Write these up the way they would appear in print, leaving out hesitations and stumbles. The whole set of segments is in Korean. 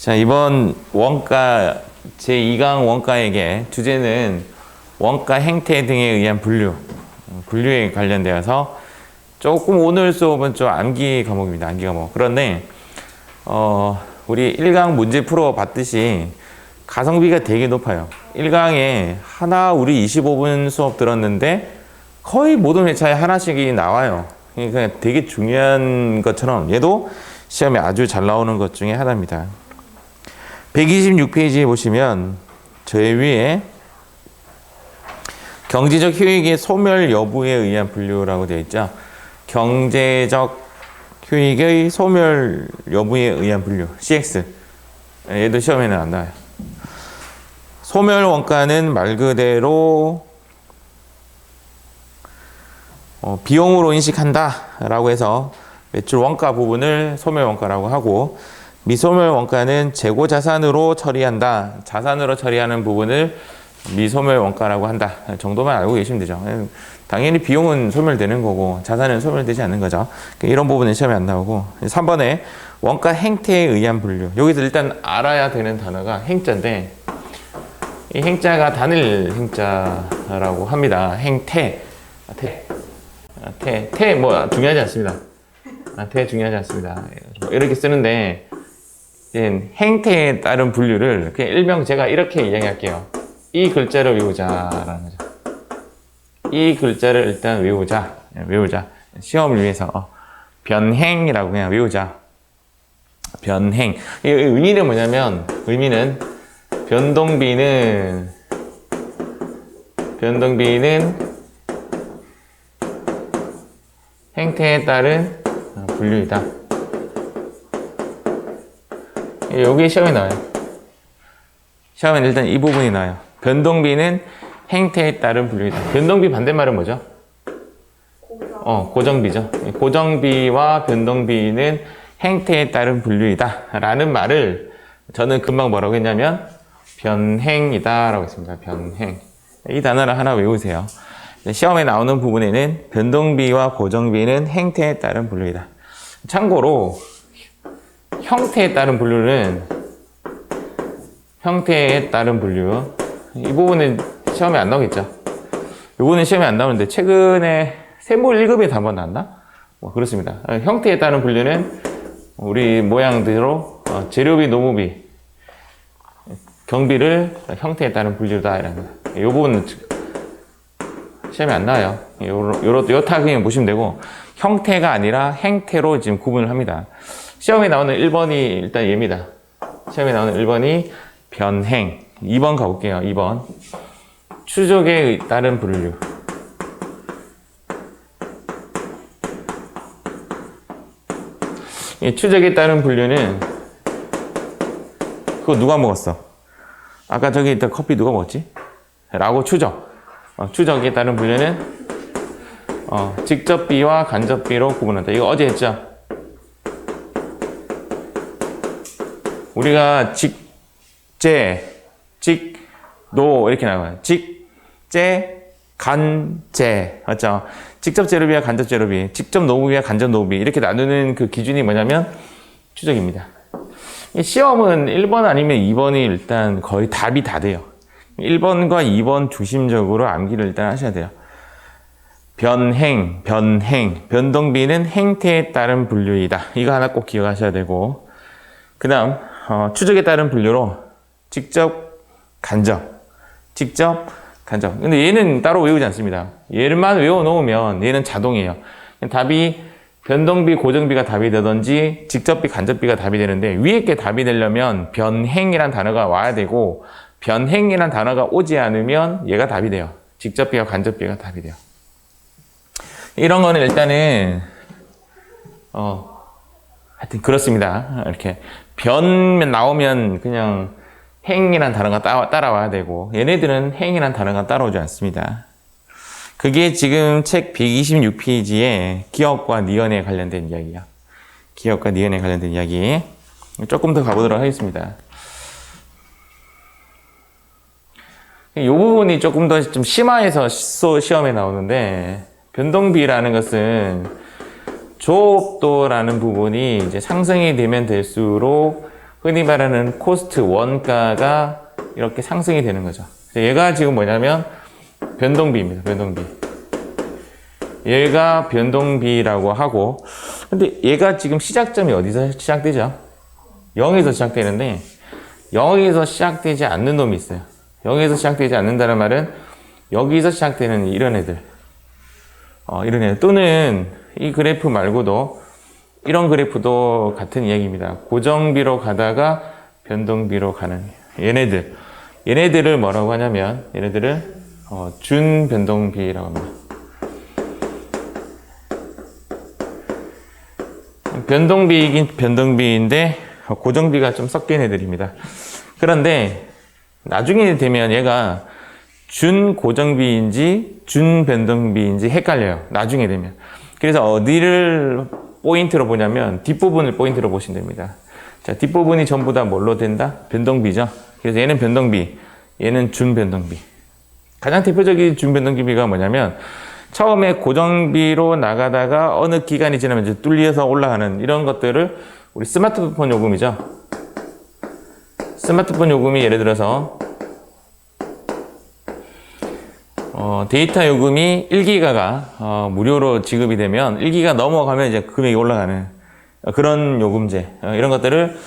자, 이번 원가 제2강 원가액의 주제는 원가 행태 등에 의한 분류에 관련되어서 조금 오늘 수업은 좀 암기 과목입니다. 암기 과목. 그런데 우리 1강 문제 풀어봤듯이 가성비가 되게 높아요. 1강에 우리 25분 수업 들었는데 거의 모든 회차에 하나씩이 나와요. 그러니까 되게 중요한 것처럼 얘도 시험에 아주 잘 나오는 것 중에 하나입니다. 126페이지에 보시면 저의 위에 경제적 효익의 소멸 여부에 의한 분류라고 되어 있죠. 경제적 효익의 소멸 여부에 의한 분류, CX. 얘도 시험에는 안 나와요. 소멸 원가는 말 그대로 비용으로 인식한다 라고 해서 매출 원가 부분을 소멸 원가라고 하고, 미소멸 원가는 재고 자산으로 처리한다. 자산으로 처리하는 부분을 미소멸 원가라고 한다 정도만 알고 계시면 되죠. 당연히 비용은 소멸되는 거고 자산은 소멸되지 않는 거죠. 이런 부분은 시험에 안 나오고, 3번에 원가 행태에 의한 분류. 여기서 일단 알아야 되는 단어가 행자인데, 이 행자가 단일 행자라고 합니다. 행태. 태 뭐 중요하지 않습니다. 태 중요하지 않습니다. 이렇게 쓰는데 행태에 따른 분류를 그냥 일명 제가 이렇게 이야기할게요. 이 글자를 외우자라는 거죠. 이 글자를 일단 외우자. 시험을 위해서 변행이라고 그냥 외우자. 변행. 이 의미는 뭐냐면, 의미는 변동비는 행태에 따른 분류이다. 여기 시험에 나와요. 시험에는 일단 이 부분이 나와요. 변동비는 행태에 따른 분류이다. 변동비 반대말은 뭐죠? 고정비죠. 고정비와 변동비는 행태에 따른 분류이다 라는 말을 저는 금방 뭐라고 했냐면 변행이다 라고 했습니다. 변행. 이 단어를 하나 외우세요. 시험에 나오는 부분에는 변동비와 고정비는 행태에 따른 분류이다. 참고로 형태에 따른 분류, 이 부분은 시험에 안 나오겠죠. 이거는 시험에 안 나오는데 최근에 세무 1급에도 한번 나왔나? 뭐 그렇습니다. 형태에 따른 분류는 우리 모양대로 재료비, 노무비, 경비를 형태에 따른 분류다 이랍니다. 이 부분은 시험에 안 나와요. 요 타그냥 보시면 되고, 형태가 아니라 행태로 지금 구분을 합니다. 시험에 나오는 1번이 일단 얘입니다. 시험에 나오는 1번이 변행. 2번 가볼게요. 2번. 추적에 따른 분류. 추적에 따른 분류는 그거 누가 먹었어? 아까 저기 있던 커피 누가 먹었지? 라고 추적. 추적에 따른 분류는 직접비와 간접비로 구분한다. 이거 어제 했죠? 우리가 직노 이렇게 나와요. 직재, 간재. 맞죠? 직접 재료비와 간접 재료비, 직접 노무비와 간접 노무비 이렇게 나누는 그 기준이 뭐냐면 추적입니다. 시험은 1번 아니면 2번이 일단 거의 답이 다 돼요. 1번과 2번 중심적으로 암기를 일단 하셔야 돼요. 변동 변동비는 행태에 따른 분류이다. 이거 하나 꼭 기억하셔야 되고, 그 다음 추적에 따른 분류로 직접, 간접. 근데 얘는 따로 외우지 않습니다. 얘만 외워놓으면 얘는 자동이에요. 답이 변동비, 고정비가 답이 되든지 직접비, 간접비가 답이 되는데, 위에 게 답이 되려면 변행이란 단어가 와야 되고, 변행이란 단어가 오지 않으면 얘가 답이 돼요. 직접비와 간접비가 답이 돼요. 이런 거는 일단은 하여튼 그렇습니다. 이렇게 변 나오면 그냥 행이란 단어가 따라와야 되고, 얘네들은 행이란 단어가 따라오지 않습니다. 그게 지금 책 126페이지에 기업과 니은에 관련된 이야기야. 기업과 니은에 관련된 이야기. 조금 더 가보도록 하겠습니다. 이 부분이 조금 더 좀 심화해서 시험에 나오는데, 변동비라는 것은 조업도라는 부분이 이제 상승이 되면 될수록 흔히 말하는 코스트 원가가 이렇게 상승이 되는 거죠. 얘가 지금 뭐냐면 변동비입니다. 변동비. 얘가 변동비라고 하고, 근데 얘가 지금 시작점이 어디서 시작되죠? 0에서 시작되는데 0에서 시작되지 않는 놈이 있어요. 0에서 시작되지 않는다는 말은 여기서 시작되는 이런 애들, 이런 애들, 또는 이 그래프 말고도 이런 그래프도 같은 이야기입니다. 고정비로 가다가 변동비로 가는 얘네들을 뭐라고 하냐면 얘네들을 준변동비라고 합니다. 변동비이긴 변동비인데 고정비가 좀 섞인 애들입니다. 그런데 나중에 되면 얘가 준고정비인지 준변동비인지 헷갈려요. 나중에 되면. 그래서 어디를 포인트로 보냐면 뒷부분을 포인트로 보시면 됩니다. 자, 뒷부분이 전부 다 뭘로 된다? 변동비죠. 그래서 얘는 변동비, 얘는 준변동비. 가장 대표적인 준변동비가 뭐냐면 처음에 고정비로 나가다가 어느 기간이 지나면 이제 뚫려서 올라가는 이런 것들을 우리 스마트폰 요금이죠. 스마트폰 요금이 예를 들어서 데이터 요금이 1기가가 무료로 지급이 되면 1기가 넘어가면 이제 금액이 올라가는 그런 요금제, 이런 것들을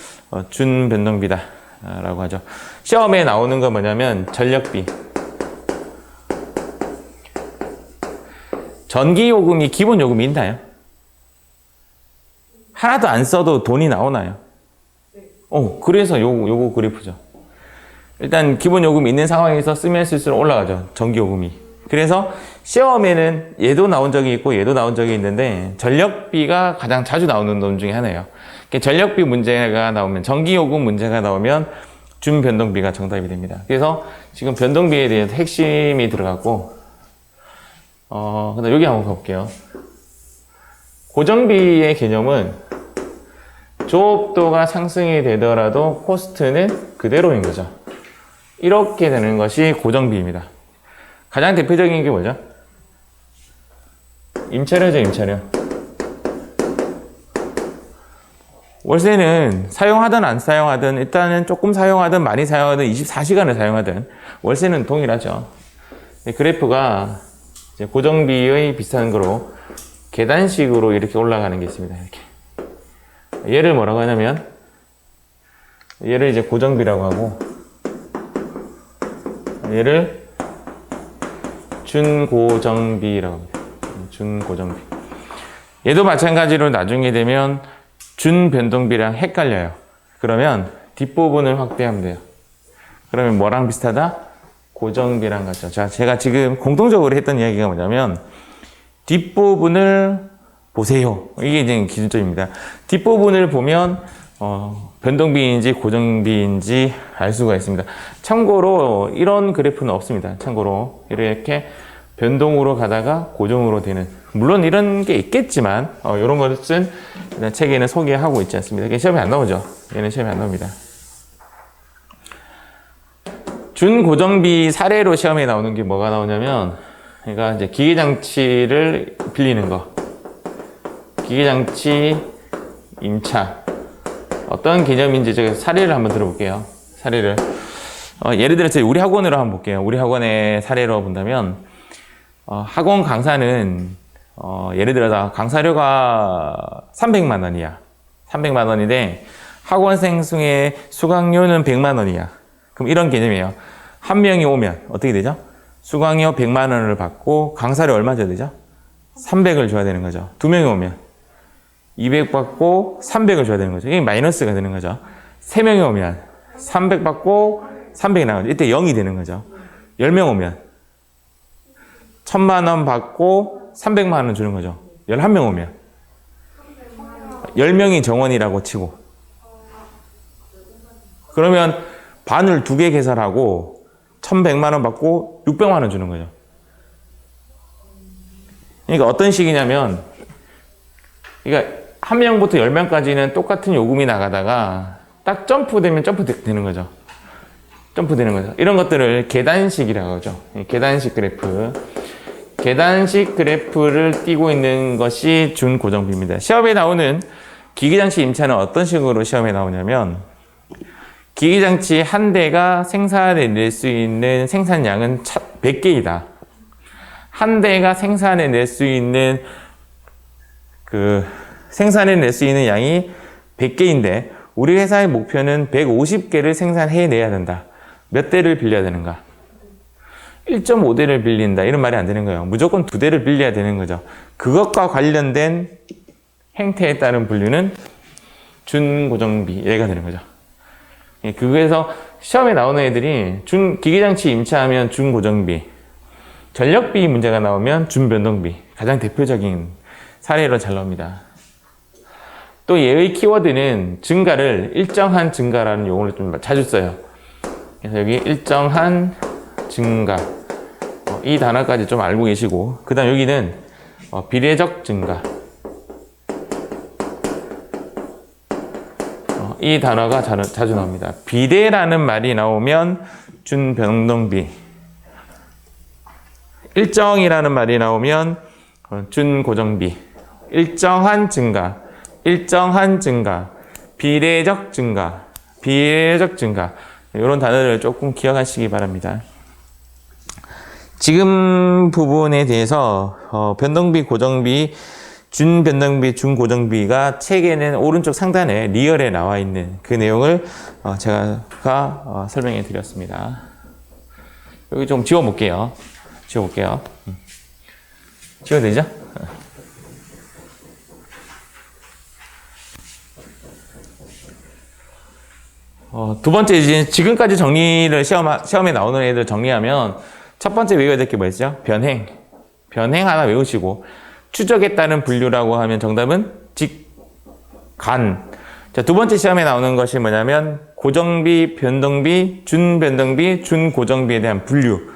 준변동비다라고 하죠. 시험에 나오는 건 뭐냐면 전력비. 전기요금이 기본요금이 있나요? 하나도 안 써도 돈이 나오나요? 그래서 요거 그래프죠. 일단 기본요금이 있는 상황에서 쓰면 쓸수록 올라가죠. 전기요금이. 그래서 시험에는 얘도 나온 적이 있고 얘도 나온 적이 있는데 전력비가 가장 자주 나오는 놈 중에 하나예요. 전력비 문제가 나오면, 전기요금 문제가 나오면 준변동비가 정답이 됩니다. 그래서 지금 변동비에 대해서 핵심이 들어갔고, 근데 여기 한번 가볼게요. 고정비의 개념은 조업도가 상승이 되더라도 코스트는 그대로인 거죠. 이렇게 되는 것이 고정비입니다. 가장 대표적인 게 뭐죠? 임차료죠, 임차료. 월세는 사용하든 안 사용하든, 일단은 조금 사용하든 많이 사용하든 24시간을 사용하든 월세는 동일하죠. 그래프가 이제 고정비의 비슷한 거로 계단식으로 이렇게 올라가는 게 있습니다. 이렇게. 얘를 뭐라고 하냐면 얘를 이제 고정비라고 하고 얘를 준고정비라고 합니다. 준고정비. 얘도 마찬가지로 나중에 되면 준변동비랑 헷갈려요. 그러면 뒷부분을 확대하면 돼요. 그러면 뭐랑 비슷하다? 고정비랑 같죠. 자, 제가 지금 공통적으로 했던 이야기가 뭐냐면 뒷부분을 보세요. 이게 이제 기준점입니다. 뒷부분을 보면 변동비인지 고정비인지 알 수가 있습니다. 참고로 이런 그래프는 없습니다. 참고로 이렇게 변동으로 가다가 고정으로 되는, 물론 이런 게 있겠지만 이런 것은 책에는 소개하고 있지 않습니다. 이게 시험에 안 나오죠. 얘는 시험에 안 나옵니다. 준고정비 사례로 시험에 나오는 게 뭐가 나오냐면, 그러니까 이제 기계장치를 빌리는 거, 기계장치 임차, 어떤 개념인지 제가 사례를 한번 들어볼게요. 사례를 예를 들어서 우리 학원으로 한번 볼게요. 우리 학원의 사례로 본다면 학원 강사는 예를 들어서 강사료가 300만 원이야. 300만 원인데 학원생 중에 수강료는 100만 원이야. 그럼 이런 개념이에요. 한 명이 오면 어떻게 되죠? 수강료 100만 원을 받고 강사료 얼마 줘야 되죠? 300을 줘야 되는 거죠. 두 명이 오면 200 받고 300을 줘야 되는 거죠. 이게 마이너스가 되는 거죠. 3명이 오면 300 받고 300이 나가죠. 이때 0이 되는 거죠. 10명 오면 1000만 원 받고 300만 원 주는 거죠. 11명 오면 10명이 정원이라고 치고, 그러면 반을 2개 계산하고 1100만 원 받고 600만 원 주는 거죠. 그러니까 어떤 식이냐면, 그러니까 1명부터 10명까지는 똑같은 요금이 나가다가 딱 점프되면 점프되는 거죠. 점프되는 거죠. 이런 것들을 계단식이라고 하죠. 계단식 그래프. 계단식 그래프를 띄고 있는 것이 준고정비입니다. 시험에 나오는 기계장치 임차는 어떤 식으로 시험에 나오냐면, 기계장치 한 대가 생산해낼 수 있는 생산량은 100개이다. 한 대가 생산해낼 수 있는 생산해낼 수 있는 양이 100개인데 우리 회사의 목표는 150개를 생산해내야 된다. 몇 대를 빌려야 되는가? 1.5대를 빌린다. 이런 말이 안 되는 거예요. 무조건 2대를 빌려야 되는 거죠. 그것과 관련된 행태에 따른 분류는 준고정비. 얘가 되는 거죠. 그래서 시험에 나오는 애들이 기계장치 임차하면 준고정비, 전력비 문제가 나오면 준변동비. 가장 대표적인 사례로 잘 나옵니다. 또 얘의 키워드는 증가를 일정한 증가라는 용어를 좀 자주 써요. 그래서 여기 일정한 증가, 이 단어까지 좀 알고 계시고, 그 다음 여기는 비례적 증가, 이 단어가 자주 나옵니다. 비례라는 말이 나오면 준변동비, 일정이라는 말이 나오면 준고정비, 일정한 증가, 일정한 증가, 비례적 증가, 비례적 증가, 이런 단어를 조금 기억하시기 바랍니다. 지금 부분에 대해서 변동비, 고정비, 준변동비, 준고정비가 책에는 오른쪽 상단에 리얼에 나와 있는 그 내용을 제가 설명해 드렸습니다. 여기 좀 지워볼게요. 지워도 되죠? 두 번째, 이제 지금까지 정리를 시험에 나오는 애들 정리하면 첫 번째 외워야 될 게 뭐였죠? 변행. 변행 하나 외우시고, 추적에 따른 분류라고 하면 정답은 직간. 자, 두 번째 시험에 나오는 것이 뭐냐면 고정비, 변동비, 준변동비, 준고정비에 대한 분류.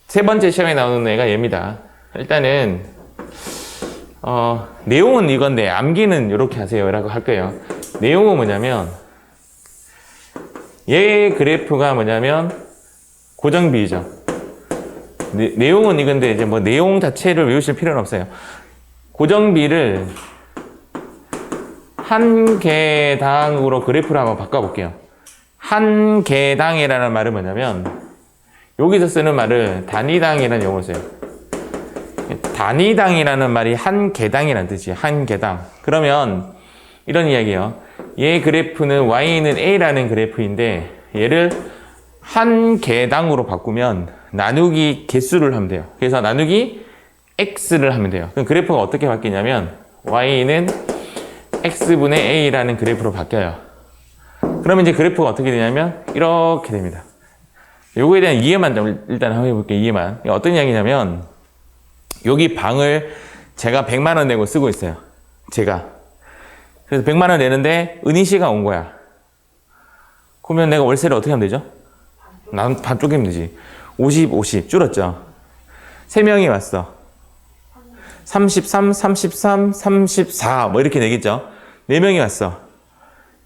세 번째 시험에 나오는 애가 얘입니다. 일단은 내용은 이건데 암기는 이렇게 하세요 라고 할 거예요. 내용은 뭐냐면 얘 그래프가 뭐냐면 고정비이죠. 내용은 이건데 이제 뭐 내용 자체를 외우실 필요는 없어요. 고정비를 한 개당으로 그래프를 한번 바꿔볼게요. 한 개당이라는 말은 뭐냐면 여기서 쓰는 말을 단위당이라는 용어를 써요. 단위당이라는 말이 한 개당이라는 뜻이에요. 한 개당. 그러면 이런 이야기예요. 얘 그래프는 y는 a라는 그래프인데 얘를 한 개당으로 바꾸면 나누기 개수를 하면 돼요. 그래서 나누기 x를 하면 돼요. 그럼 그래프가 어떻게 바뀌냐면 y는 x분의 a라는 그래프로 바뀌어요. 그러면 이제 그래프가 어떻게 되냐면 이렇게 됩니다. 요거에 대한 이해만 좀 일단 한번 해볼게요. 이해만. 어떤 이야기냐면 여기 방을 제가 100만 원 내고 쓰고 있어요. 제가. 그래서 100만 원 내는데 은희 씨가 온 거야. 그러면 내가 월세를 어떻게 하면 되죠? 난 반 쪼개면 되지. 50, 50 줄었죠. 3명이 왔어. 33, 33, 34 뭐 이렇게 되겠죠. 4명이 왔어.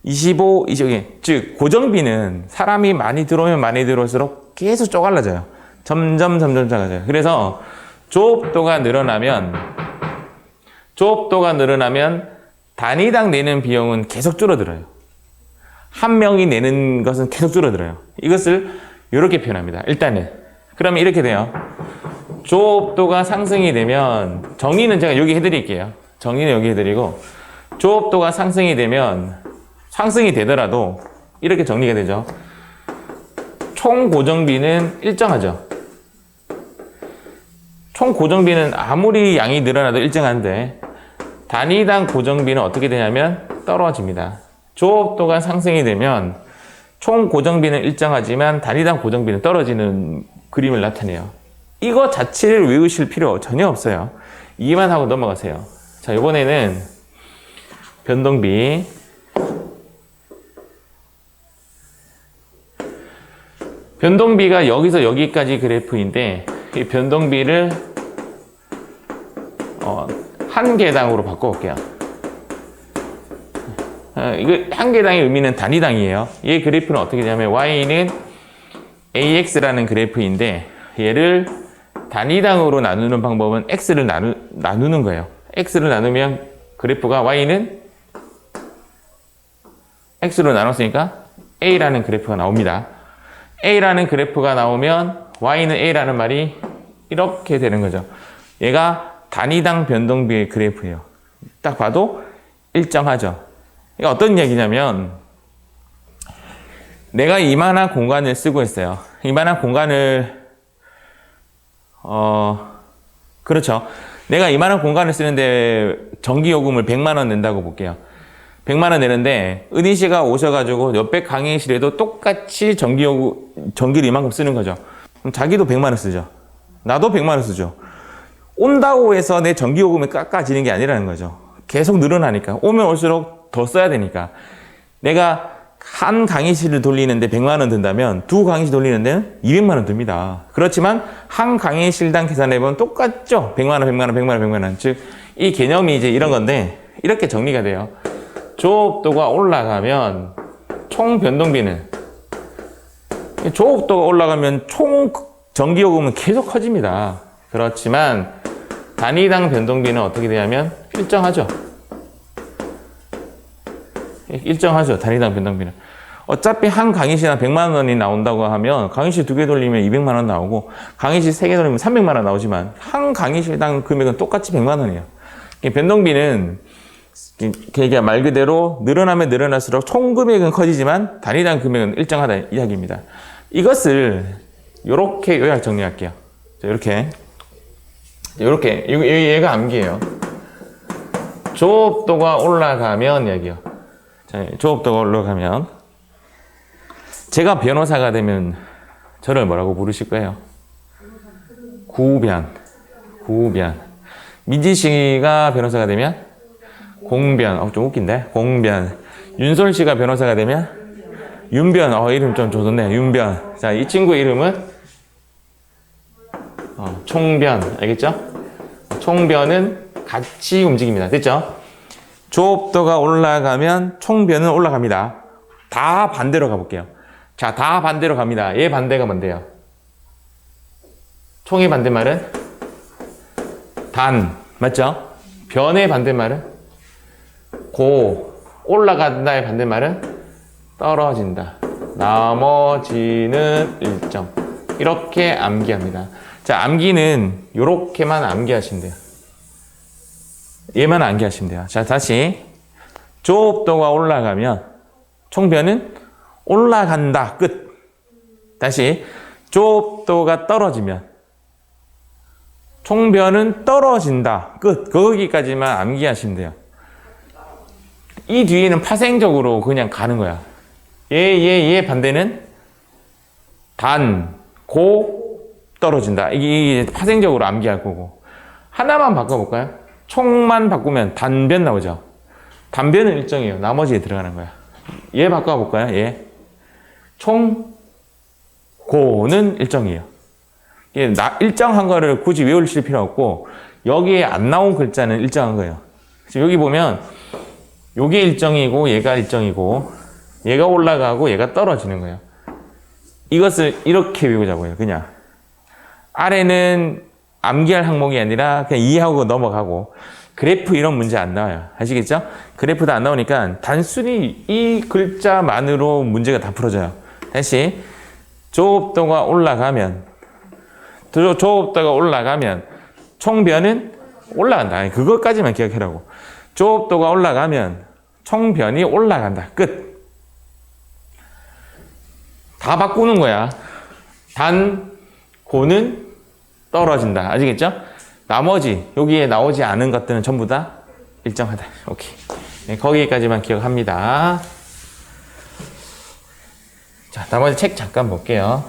25, 20, 즉 고정비는 사람이 많이 들어오면 많이 들어올수록 계속 쪼갈라져요. 점점 작아져요. 그래서 조업도가 늘어나면 단위당 내는 비용은 계속 줄어들어요. 한 명이 내는 것은 계속 줄어들어요. 이것을 이렇게 표현합니다. 일단은 그러면 이렇게 돼요. 조업도가 상승이 되면 정의는 제가 여기 해드릴게요. 정의는 여기 해드리고 조업도가 상승이 되면 상승이 되더라도 이렇게 정리가 되죠. 총 고정비는 일정하죠. 총 고정비는 아무리 양이 늘어나도 일정한데 단위당 고정비는 어떻게 되냐면 떨어집니다. 조업도가 상승이 되면 총 고정비는 일정하지만 단위당 고정비는 떨어지는 그림을 나타내요. 이거 자체를 외우실 필요 전혀 없어요. 이해만 하고 넘어가세요. 자, 이번에는 변동비. 변동비가 여기서 여기까지 그래프인데 이 변동비를 한 개당으로 바꿔볼게요. 이거 한 개당의 의미는 단위당이에요. 이 그래프는 어떻게 되냐면 y는 ax라는 그래프인데 얘를 단위당으로 나누는 방법은 x를 나누는 거예요. x를 나누면 그래프가 y는 x로 나눴으니까 A라는 그래프가 나옵니다. A라는 그래프가 나오면 Y는 A라는 말이 이렇게 되는 거죠. 얘가 단위당 변동비의 그래프예요. 딱 봐도 일정하죠. 이게 어떤 얘기냐면 내가 이만한 공간을 쓰고 있어요. 이만한 공간을 그렇죠. 내가 이만한 공간을 쓰는데 전기요금을 100만 원 낸다고 볼게요. 100만 원 내는데 은희 씨가 오셔가지고 옆에 강의실에도 똑같이 전기를 이만큼 쓰는 거죠. 그럼 자기도 100만 원 쓰죠. 나도 100만 원 쓰죠. 온다고 해서 내 전기요금이 깎아지는 게 아니라는 거죠. 계속 늘어나니까. 오면 올수록 더 써야 되니까. 내가 한 강의실을 돌리는데 100만 원 든다면 두 강의실 돌리는 데는 200만 원 듭니다. 그렇지만 한 강의실당 계산해보면 똑같죠. 100만 원, 100만 원, 100만 원, 100만 원. 즉, 이 개념이 이제 이런 건데 이렇게 정리가 돼요. 조업도가 올라가면 총 변동비는 조업도가 올라가면 총 전기요금은 계속 커집니다. 그렇지만 단위당 변동비는 어떻게 되냐면 일정하죠. 일정하죠. 단위당 변동비는. 어차피 한 강의실당 100만 원이 나온다고 하면 강의실 2개 돌리면 200만 원 나오고 강의실 3개 돌리면 300만 원 나오지만 한 강의실당 금액은 똑같이 100만 원이에요. 변동비는 그러니까 말 그대로 늘어나면 늘어날수록 총 금액은 커지지만 단위당 금액은 일정하다 이야기입니다. 이것을 이렇게 요약 정리할게요. 이렇게 얘가 암기예요. 조업도가 올라가면 얘기요. 자, 조업도가 올라가면 제가 변호사가 되면 저를 뭐라고 부르실 거예요? 구변. 민지 씨가 변호사가 되면 공변. 좀 웃긴데? 공변. 윤솔 씨가 변호사가 되면 윤변. 이름 좀 좋네. 윤변. 자, 이 친구 이름은 총변. 알겠죠? 총변은 같이 움직입니다. 됐죠? 조업도가 올라가면 총변은 올라갑니다. 다 반대로 가볼게요. 자, 다 반대로 갑니다. 얘 반대가 뭔데요? 총의 반대말은 단. 맞죠? 변의 반대말은 고. 올라간다의 반대말은 떨어진다. 나머지는 일정. 이렇게 암기합니다. 자, 암기는 이렇게만 암기하시면 돼요. 얘만 암기하시면 돼요. 자, 다시 조업도가 올라가면 총변은 올라간다. 끝. 다시 조업도가 떨어지면 총변은 떨어진다. 끝. 거기까지만 암기하시면 돼요. 이 뒤에는 파생적으로 그냥 가는 거야. 얘 반대는 단, 고, 떨어진다. 이게 파생적으로 암기할 거고. 하나만 바꿔볼까요? 총만 바꾸면 단변 나오죠. 단변은 일정이에요. 나머지에 들어가는 거야. 얘 바꿔볼까요? 얘. 총, 고는 일정이에요. 일정한 거를 굳이 외우실 필요 없고 여기에 안 나온 글자는 일정한 거예요. 여기 보면 요게 일정이고 얘가 일정이고 얘가 올라가고 얘가 떨어지는 거예요. 이것을 이렇게 외우자고요. 그냥 아래는 암기할 항목이 아니라 그냥 이해하고 넘어가고 그래프 이런 문제 안 나와요. 아시겠죠? 그래프도 안 나오니까 단순히 이 글자만으로 문제가 다 풀어져요. 다시 조업도가 올라가면 총변은 올라간다. 그것까지만 기억해라고. 조업도가 올라가면 총변이 올라간다. 끝. 다 바꾸는 거야. 단, 고는 떨어진다. 아시겠죠? 나머지 여기에 나오지 않은 것들은 전부 다 일정하다. 오케이. 네, 거기까지만 기억합니다. 자, 나머지 책 잠깐 볼게요.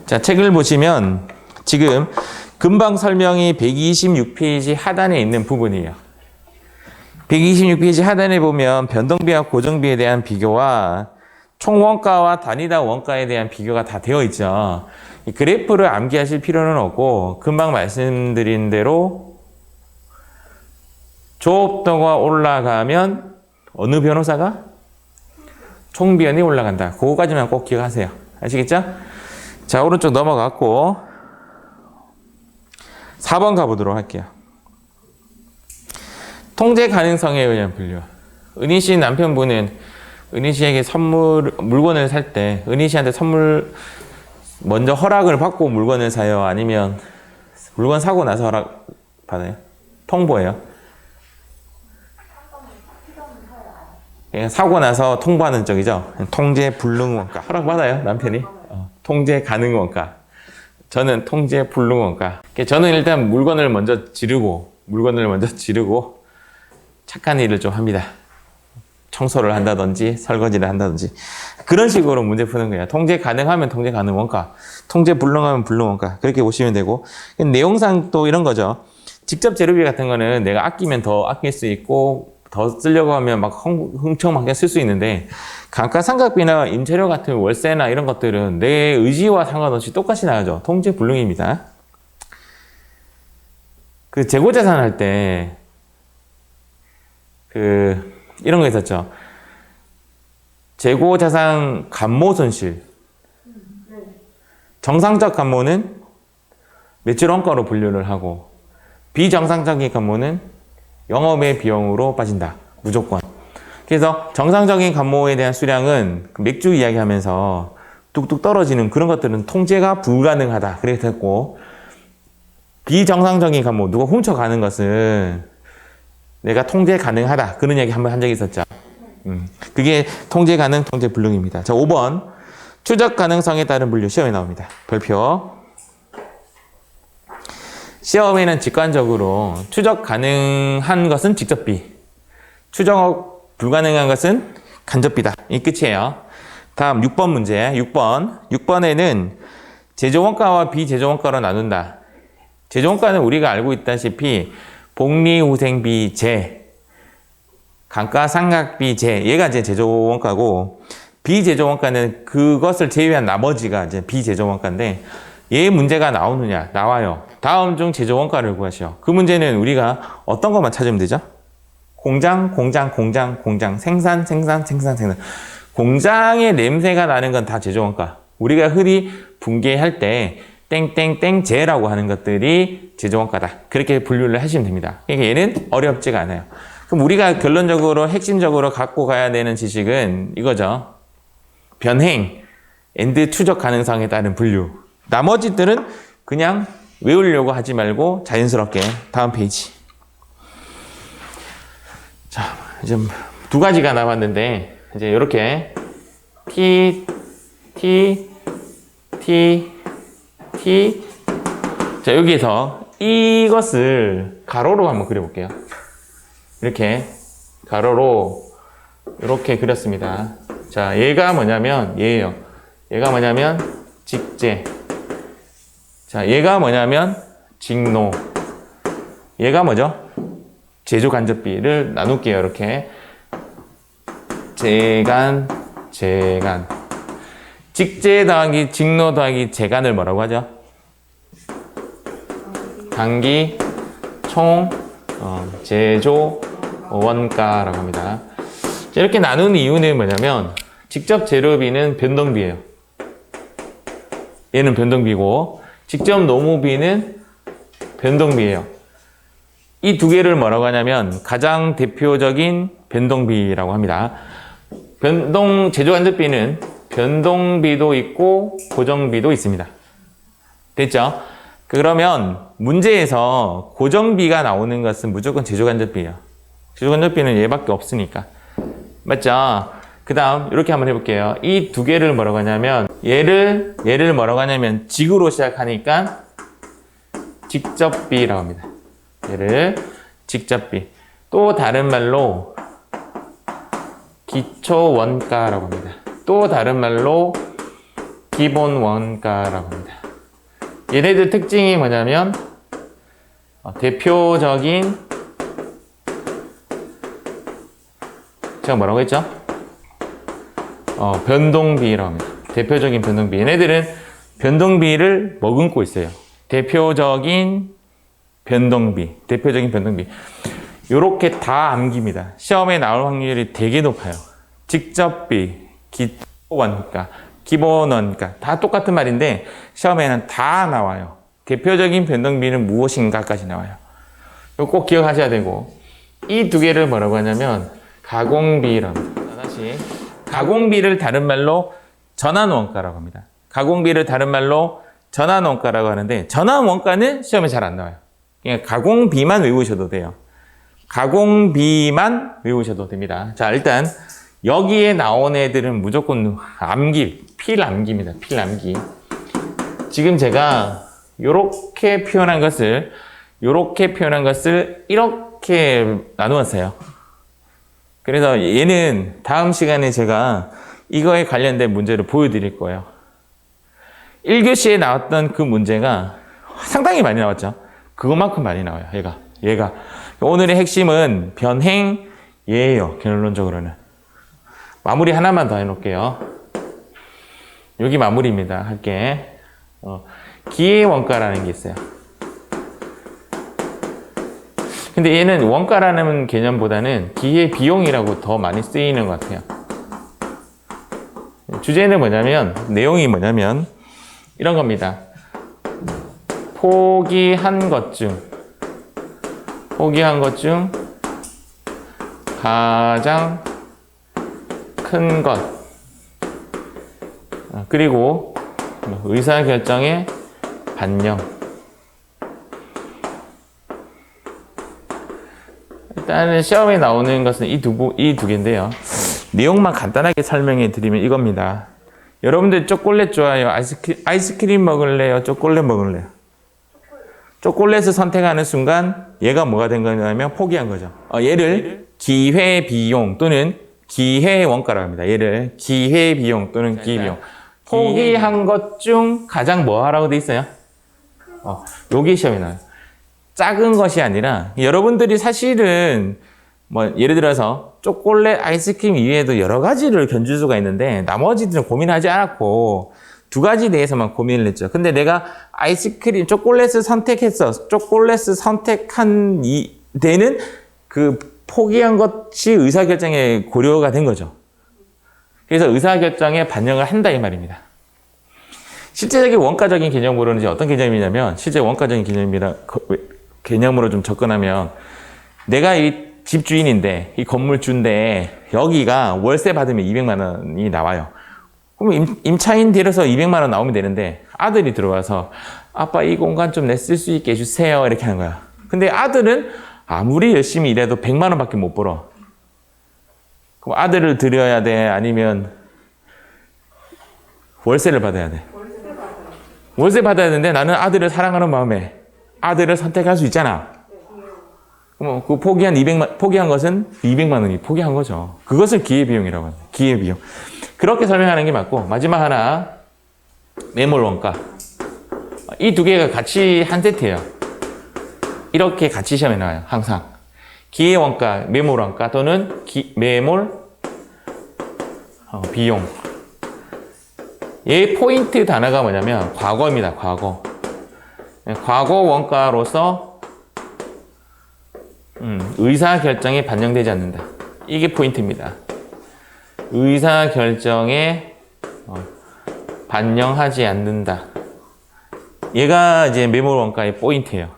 자, 책을 보시면 지금 금방 설명이 126페이지 하단에 있는 부분이에요. 126페이지 하단에 보면 변동비와 고정비에 대한 비교와 총원가와 단위당 원가에 대한 비교가 다 되어 있죠. 이 그래프를 암기하실 필요는 없고 금방 말씀드린 대로 조업도가 올라가면 어느 변호사가? 총변이 올라간다. 그거까지만 꼭 기억하세요. 아시겠죠? 자, 오른쪽 넘어갔고 4번 가보도록 할게요. 통제 가능성에 의한 분류. 은희 씨 남편분은 은희 씨에게 물건을 살 때 은희 씨한테 먼저 허락을 받고 물건을 사요? 아니면 물건 사고 나서 허락 받아요? 통보해요? 그냥 사고 나서 통보하는 쪽이죠. 통제 불능 원가. 허락 받아요, 남편이? 통제 가능 원가. 저는 통제 불능 원가. 저는 일단 물건을 먼저 지르고 착한 일을 좀 합니다. 청소를 한다든지 설거지를 한다든지 그런 식으로 문제 푸는 거예요. 통제 가능하면 통제 가능 원가, 통제 불능하면 불능 원가, 그렇게 보시면 되고, 내용상 또 이런 거죠. 직접 재료비 같은 거는 내가 아끼면 더 아낄 수 있고 더 쓰려고 하면 막 흥청망청 쓸 수 있는데, 감가상각비나 임차료 같은 월세나 이런 것들은 내 의지와 상관없이 똑같이 나가죠. 통제 불능입니다. 그 재고자산 할 때 이런 거 있었죠. 재고자산 감모 손실. 정상적 감모는 매출 원가로 분류를 하고, 비정상적인 감모는 영업의 비용으로 빠진다. 무조건. 그래서 정상적인 감모에 대한 수량은 맥주 이야기하면서 뚝뚝 떨어지는 그런 것들은 통제가 불가능하다. 그렇게 됐고, 비정상적인 감모, 누가 훔쳐가는 것은 내가 통제 가능하다. 그런 이야기 한번 한 적이 있었죠. 그게 통제 가능, 통제 불능입니다. 자, 5번. 추적 가능성에 따른 분류. 시험에 나옵니다. 별표. 시험에는 직관적으로 추적 가능한 것은 직접비, 추적 불가능한 것은 간접비다. 이 끝이에요. 다음 6번 문제. 6번에는 제조원가와 비제조원가로 나눈다. 제조원가는 우리가 알고 있다시피 복리후생비 제, 감가상각비 제, 얘가 이제 제조원가고, 비제조원가는 그것을 제외한 나머지가 이제 비제조원가인데, 얘 문제가 나오느냐? 나와요. 다음 중 제조원가를 구하시오. 그 문제는 우리가 어떤 것만 찾으면 되죠? 공장. 생산. 공장의 냄새가 나는 건 다 제조원가. 우리가 흔히 분계할 때 땡땡땡제라고 하는 것들이 제조원가다. 그렇게 분류를 하시면 됩니다. 그러니까 얘는 어렵지가 않아요. 그럼 우리가 결론적으로 핵심적으로 갖고 가야 되는 지식은 이거죠. 변행, 엔드 추적 가능성에 따른 분류. 나머지들은 그냥 외우려고 하지 말고 자연스럽게. 다음 페이지. 자, 이제 두 가지가 남았는데, 이제 이렇게 T. 자, 여기에서 이것을 가로로 한번 그려볼게요. 이렇게 가로로 이렇게 그렸습니다. 자, 얘가 뭐냐면 얘예요. 얘가 뭐냐면 직제. 자, 얘가 뭐냐면 직노. 얘가 뭐죠? 제조 간접비를 나눌게요. 이렇게 재간. 직제 더하기 직노 더하기 재간을 뭐라고 하죠? 단기 총 제조 원가라고 합니다. 이렇게 나누는 이유는 뭐냐면 직접 재료비는 변동비예요. 얘는 변동비고 직접 노무비는 변동비예요. 이 두 개를 뭐라고 하냐면 가장 대표적인 변동비라고 합니다. 제조간접비는 변동비도 있고 고정비도 있습니다. 됐죠? 그러면 문제에서 고정비가 나오는 것은 무조건 제조간접비예요. 제조간접비는 얘밖에 없으니까. 맞죠? 그 다음 이렇게 한번 해볼게요. 이 두 개를 뭐라고 하냐면 얘를 뭐라고 하냐면 직으로 시작하니까 직접비라고 합니다. 얘를 직접비. 또 다른 말로 기초원가라고 합니다. 또 다른 말로 기본원가라고 합니다. 얘네들 특징이 뭐냐면 대표적인, 제가 뭐라고 했죠? 변동비라고 합니다. 대표적인 변동비. 얘네들은 변동비를 머금고 있어요. 대표적인 변동비. 요렇게 다 암기입니다. 시험에 나올 확률이 되게 높아요. 직접비, 기초원가, 기본원가 다 똑같은 말인데 시험에는 다 나와요. 대표적인 변동비는 무엇인가까지 나와요. 이거 꼭 기억하셔야 되고, 이 두 개를 뭐라고 하냐면 가공비라고 합니다. 다시 가공비를 다른 말로 전환원가라고 합니다. 가공비를 다른 말로 전환원가라고 하는데 전환원가는 시험에 잘 안 나와요. 그냥 가공비만 외우셔도 돼요. 가공비만 외우셔도 됩니다. 자, 일단 여기에 나온 애들은 무조건 암기, 필암기입니다. 필암기. 지금 제가 이렇게 표현한 것을 이렇게 나누었어요. 그래서 얘는 다음 시간에 제가 이거에 관련된 문제를 보여드릴 거예요. 1교시에 나왔던 그 문제가 상당히 많이 나왔죠. 그것만큼 많이 나와요. 얘가. 오늘의 핵심은 변행예예요. 결론적으로는. 마무리 하나만 더 해놓을게요. 여기 마무리입니다. 할게. 기회 원가라는 게 있어요. 근데 얘는 원가라는 개념보다는 기회 비용이라고 더 많이 쓰이는 것 같아요. 주제는 내용이 뭐냐면 이런 겁니다. 포기한 것 중 가장 큰 것, 그리고 의사결정의 반영. 일단은 시험에 나오는 것은 이 두 개인데요. 내용만 간단하게 설명해 드리면 이겁니다. 여러분들 초콜릿 좋아해요? 아이스크림 먹을래요? 초콜릿 먹을래요? 초콜릿을 선택하는 순간 얘가 뭐가 된 거냐면 포기한 거죠. 얘를 기회비용 또는 기회원가라고 합니다. 얘를 기회비용 또는 기회비용. 포기한 것 중 가장 뭐 하라고 돼 있어요? 여기 시험에 나와요. 작은 것이 아니라 여러분들이 사실은 예를 들어서 초콜릿, 아이스크림 이외에도 여러 가지를 견줄 수가 있는데 나머지들은 고민하지 않았고 두 가지 대해서만 고민을 했죠. 근데 내가 초콜릿을 선택했어. 초콜릿을 선택한 데는 그 포기한 것이 의사결정에 고려가 된 거죠. 그래서 의사결정에 반영을 한다 이 말입니다. 실제적인 원가적인 개념으로는 이제 어떤 개념이냐면 실제 원가적인 개념으로 좀 접근하면 내가 이 집주인인데 이 건물주인데 여기가 월세 받으면 200만 원이 나와요. 그럼 임차인 들여서 200만 원 나오면 되는데 아들이 들어와서 아빠 이 공간 좀 내 쓸 수 있게 해주세요 이렇게 하는 거야. 근데 아들은 아무리 열심히 일해도 100만 원밖에 못 벌어. 그럼 아들을 들여야 돼? 아니면 월세를 받아야 돼? 월세 받아야 되는데 나는 아들을 사랑하는 마음에 아들을 선택할 수 있잖아. 그럼 그 포기한 것은 200만 원이 포기한 거죠. 그것을 기회비용이라고 합니다. 기회비용. 그렇게 설명하는 게 맞고, 마지막 하나, 매몰 원가. 이 두 개가 같이 한 세트예요. 이렇게 같이 시험에 나와요. 항상. 기회 원가, 매몰 원가 또는 매몰 비용. 얘 포인트 단어가 뭐냐면 과거입니다. 과거. 과거 원가로서 의사결정에 반영되지 않는다. 이게 포인트입니다. 의사결정에 반영하지 않는다. 얘가 이제 매몰 원가의 포인트예요.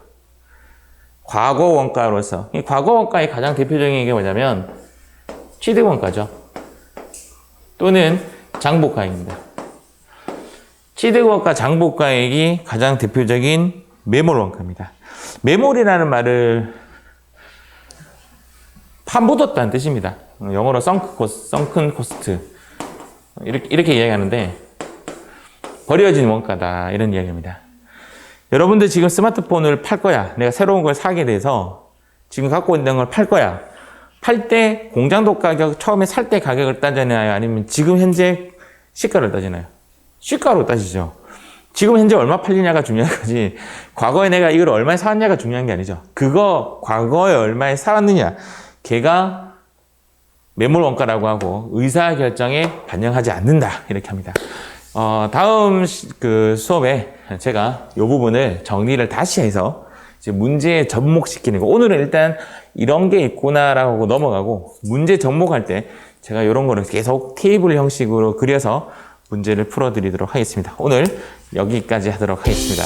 과거 원가로서. 이 과거 원가의 가장 대표적인 게 뭐냐면 취득 원가죠. 또는 장부가액입니다. 취득 원가, 장부가액이 가장 대표적인 매몰 원가입니다. 매몰이라는 말을 파묻었다는 뜻입니다. 영어로 sunken cost. 이렇게 이야기하는데, 버려진 원가다. 이런 이야기입니다. 여러분들 지금 스마트폰을 팔 거야. 내가 새로운 걸 사게 돼서 지금 갖고 있는 걸 팔 거야. 팔 때 공장도 가격, 처음에 살 때 가격을 따지나요? 아니면 지금 현재 시가를 따지나요? 시가로 따지죠. 지금 현재 얼마 팔리냐가 중요한 거지. 과거에 내가 이걸 얼마에 사왔냐가 중요한 게 아니죠. 과거에 얼마에 살았느냐. 걔가 매몰 원가라고 하고 의사결정에 반영하지 않는다. 이렇게 합니다. 다음 수업에 제가 이 부분을 정리를 다시 해서 이제 문제에 접목시키는 거. 오늘은 일단 이런 게 있구나라고 넘어가고 문제 접목할 때 제가 이런 거를 계속 테이블 형식으로 그려서 문제를 풀어드리도록 하겠습니다. 오늘 여기까지 하도록 하겠습니다.